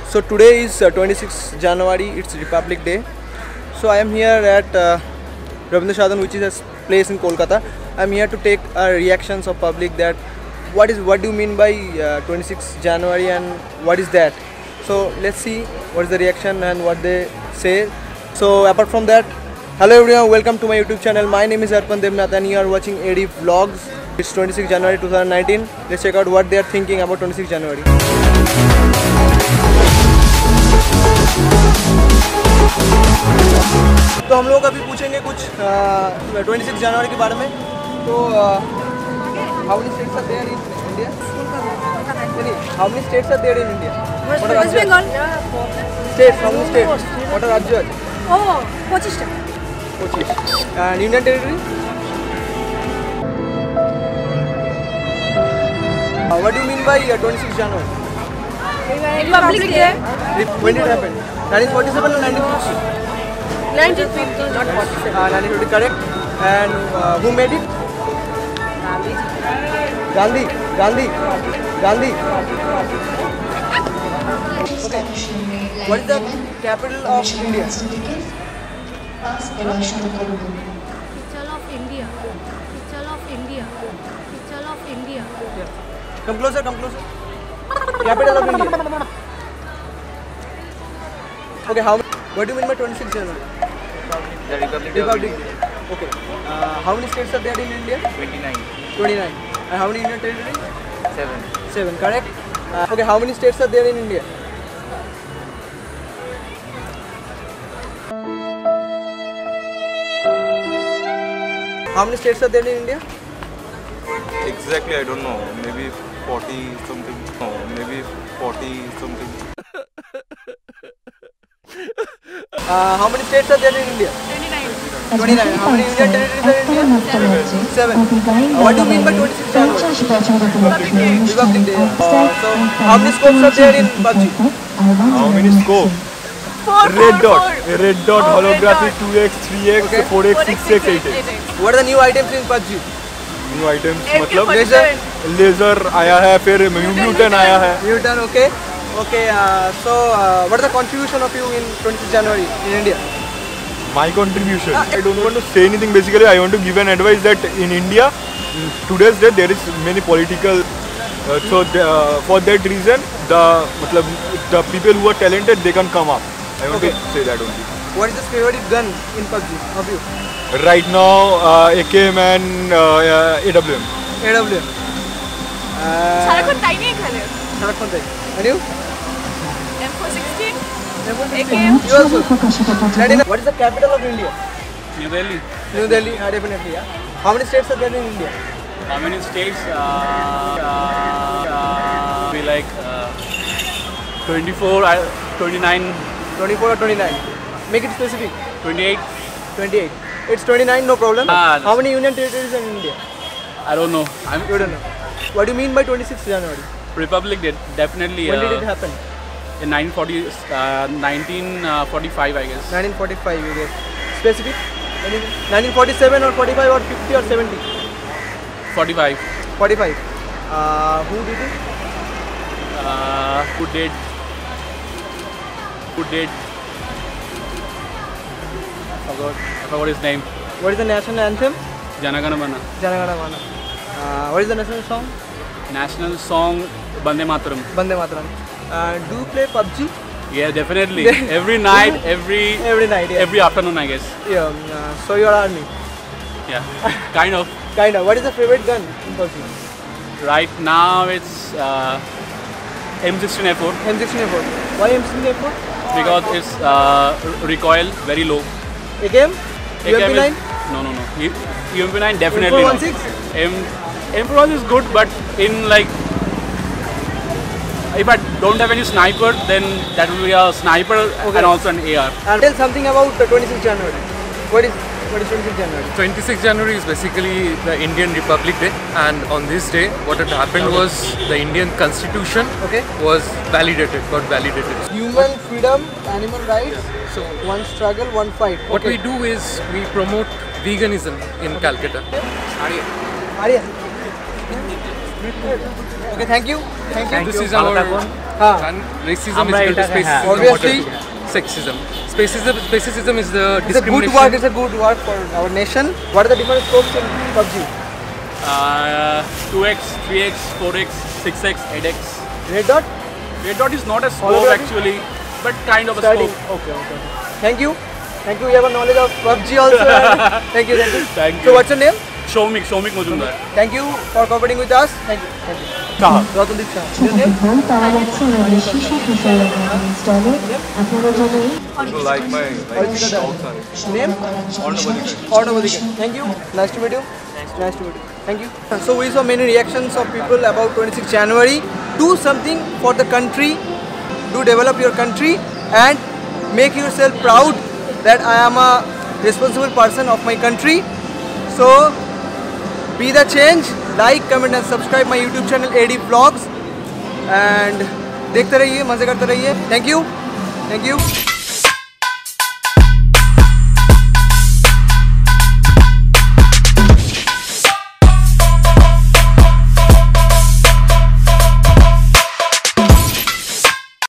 So today is 26th January, it's Republic Day. So I am here at Rabindra Sadan, which is a place in Kolkata. I am here to take reactions of public that what do you mean by 26th January and what is that? So let's see what is the reaction and what they say. So apart from that, hello everyone, welcome to my YouTube channel. My name is Arpan Devnath and you are watching AD Vlogs. It's 26th January 2019. Let's check out what they are thinking about 26th January. तो हम लोग अभी पूछेंगे कुछ 26 जनवरी के बारे में. तो how many states are there in India? How many states are there in India? West Bengal. States, how many states? What are Rajya? Oh, 25 টা. 25. And Union Territory? What do you mean by 26 January? Republic Day. When did it happen? 1947 or 1950? 1950, not 47. 1950, correct. And who made it? Gandhi. Okay. What is the capital of India? Capital of India. Yeah. Come closer. Capital of India. Okay, what do you mean by 26 January? The Republic Republic. Okay. How many states are there in India? 29. 29. And how many Union Territories? 7. 7, correct. Okay, how many states are there in India? How many states are there in India? Exactly, I don't know. Maybe 40 something. No, maybe 40 something. How many states are there in India? 29. How many Union Territories are in India? 7. What do you mean by 26 January? Republic Day. So, how many scopes are there in PUBG? How many scope? Red dot, holographic, 2x, 3x, Okay. 4x, 6x, 8x. What are the new items in PUBG? New items मतलब Laser? Laser आया है, फिर म्यूटेन आया है. Newton, okay. Okay, so what is the contribution of you in 26 January in India? My contribution. I don't want to say anything. Basically, I want to give an advice that in India, today's day there is many political. For that reason, the people who are talented, they can come up. I want to say that only. What is the favorite gun in PUBG of you? Right now, AKM and AWM. AWM. সারাক্ষণ তাই নিয়ে খেলে। সারাক্ষণ তাই. And you? M416, AKM. You also? What is the capital of India? New Delhi. New Delhi, definitely. Yeah. How many states are there in India? How many states? Be like 24, 29, 24 or 29? Make it specific. 28. 28. It's 29, no problem. Ah, How many Union Territories are in India? I don't know. You don't know. What do you mean by 26th January? Republic Day, definitely. When did it happen? In 1945, I guess. 1945, you guess. Specific? 1947 or 45 or 50 or 70? 45. 45. Who did it? Who did? I forgot his name. What is the national anthem? Jana Gana Mana. Jana Gana Mana. What is the national song? National song Bande Mataram. Bande Mataram. Do you play PUBG? Yeah, definitely. Every night, every night, yeah. every afternoon, I guess. Yeah. So you are army? Yeah, kind of. Kind of. What is the favorite gun in PUBG? Right now, it's M16A4 M16A4. Why M16A4? because it's recoil very low. AKM? AKM UMP9? is, no. UMP9 definitely no. M416? M4 is good, but in like, if I don't have any sniper, then that will be a sniper and also an AR. And tell something about 26 January. What is 26 January? 26 January is basically the Indian Republic Day, and on this day what had happened was the Indian Constitution was got validated. Human freedom, animal rights, so one struggle, one fight. What we do is we promote veganism in Calcutta. Arya. Okay, thank you. Thank you. This is our and racism is equal to spacism. Obviously. Sexism. Spacism is the It's a good discrimination. work. It's a good work for our nation. What are the different scopes in PUBG? 2x, 3x, 4x, 6x, 8x. Red dot. Red dot is not a scope Holographic? actually, but kind of a Starting. scope. Okay. Thank you. Thank you. You have a knowledge of PUBG also. Thank you. Thank So you. what's your name? Shomik Majumdar. Thank you for cooperating with us. Thank you. Shah. Ratandeep Shah. Your name? Like my Name? Ornavadika. Thank you. Nice to meet you. Nice to meet you. Thank you. So we saw many reactions of people about 26 January. Do something for the country. Do develop your country and make yourself proud that I am a responsible person of my country. So be the change. Like, comment and subscribe my YouTube channel AD Vlogs. And देखते रहिए, मजे करते रहिए. Thank you.